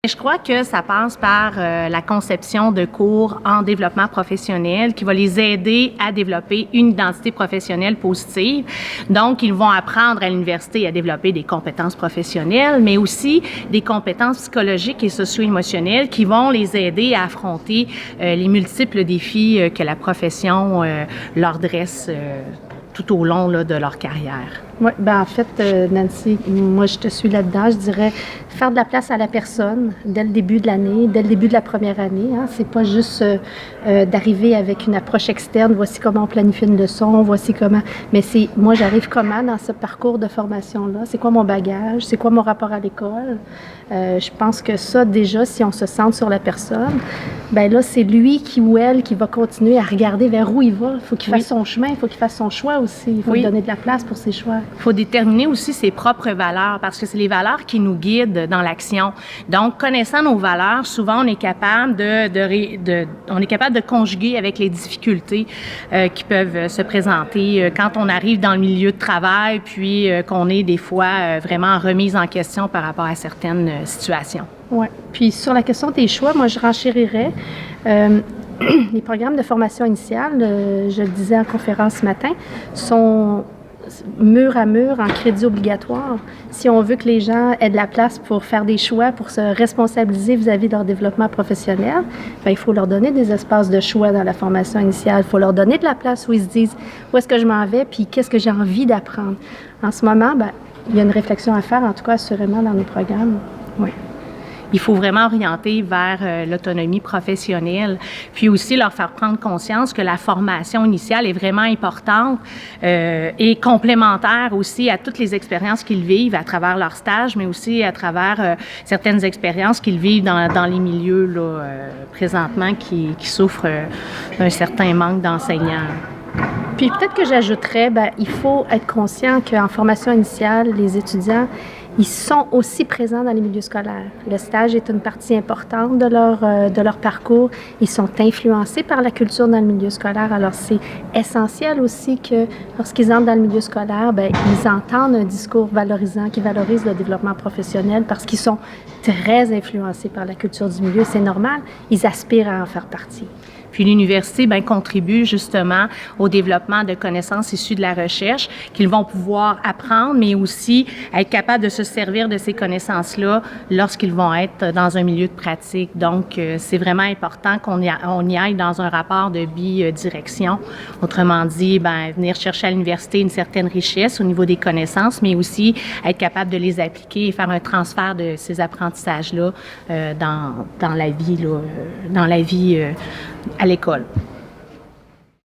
Je crois que ça passe par la conception de cours en développement professionnel qui va les aider à développer une identité professionnelle positive. Donc, ils vont apprendre à l'université à développer des compétences professionnelles, mais aussi des compétences psychologiques et socio-émotionnelles qui vont les aider à affronter les multiples défis que la profession leur dresse tout au long là, de leur carrière. Oui, bien en fait, Nancy, moi je te suis là-dedans. Je dirais faire de la place à la personne dès le début de l'année, dès le début de la première année. Hein. C'est pas juste d'arriver avec une approche externe, voici comment on planifie une leçon, voici comment... Mais c'est, moi j'arrive comment dans ce parcours de formation-là? C'est quoi mon bagage? C'est quoi mon rapport à l'école? Je pense que ça, déjà, si on se centre sur la personne, bien là, c'est lui qui ou elle qui va continuer à regarder vers où il va. Il faut qu'il fasse son chemin, il faut qu'il fasse son choix aussi. Il faut lui donner de la place pour ses choix. Il faut déterminer aussi ses propres valeurs parce que c'est les valeurs qui nous guident dans l'action. Donc, connaissant nos valeurs, souvent, on est capable de conjuguer avec les difficultés qui peuvent se présenter quand on arrive dans le milieu de travail, puis qu'on est des fois vraiment remise en question par rapport à certaines situations. Oui. Puis sur la question des choix, moi, je renchérirais. Les programmes de formation initiale, je le disais en conférence ce matin, sont mur à mur en crédit obligatoire. Si on veut que les gens aient de la place pour faire des choix, pour se responsabiliser vis-à-vis de leur développement professionnel, bien, il faut leur donner des espaces de choix dans la formation initiale. Il faut leur donner de la place où ils se disent où est-ce que je m'en vais puis qu'est-ce que j'ai envie d'apprendre. En ce moment, bien, il y a une réflexion à faire, en tout cas assurément dans nos programmes. Oui. Il faut vraiment orienter vers l'autonomie professionnelle, puis aussi leur faire prendre conscience que la formation initiale est vraiment importante et complémentaire aussi à toutes les expériences qu'ils vivent à travers leur stage, mais aussi à travers certaines expériences qu'ils vivent dans les milieux là, présentement qui souffrent d'un certain manque d'enseignants. Puis peut-être que j'ajouterais, bien, il faut être conscient qu'en formation initiale, les étudiants, ils sont aussi présents dans les milieux scolaires. Le stage est une partie importante de leur parcours. Ils sont influencés par la culture dans le milieu scolaire. Alors, c'est essentiel aussi que lorsqu'ils entrent dans le milieu scolaire, bien, ils entendent un discours valorisant qui valorise le développement professionnel parce qu'ils sont très influencés par la culture du milieu. C'est normal. Ils aspirent à en faire partie. Puis l'université bien, contribue justement au développement de connaissances issues de la recherche qu'ils vont pouvoir apprendre, mais aussi être capables de se servir de ces connaissances-là lorsqu'ils vont être dans un milieu de pratique. Donc, c'est vraiment important qu'on y aille dans un rapport de bidirection. Autrement dit, bien, venir chercher à l'université une certaine richesse au niveau des connaissances, mais aussi être capable de les appliquer et faire un transfert de ces apprentissages-là dans la vie, à l'école.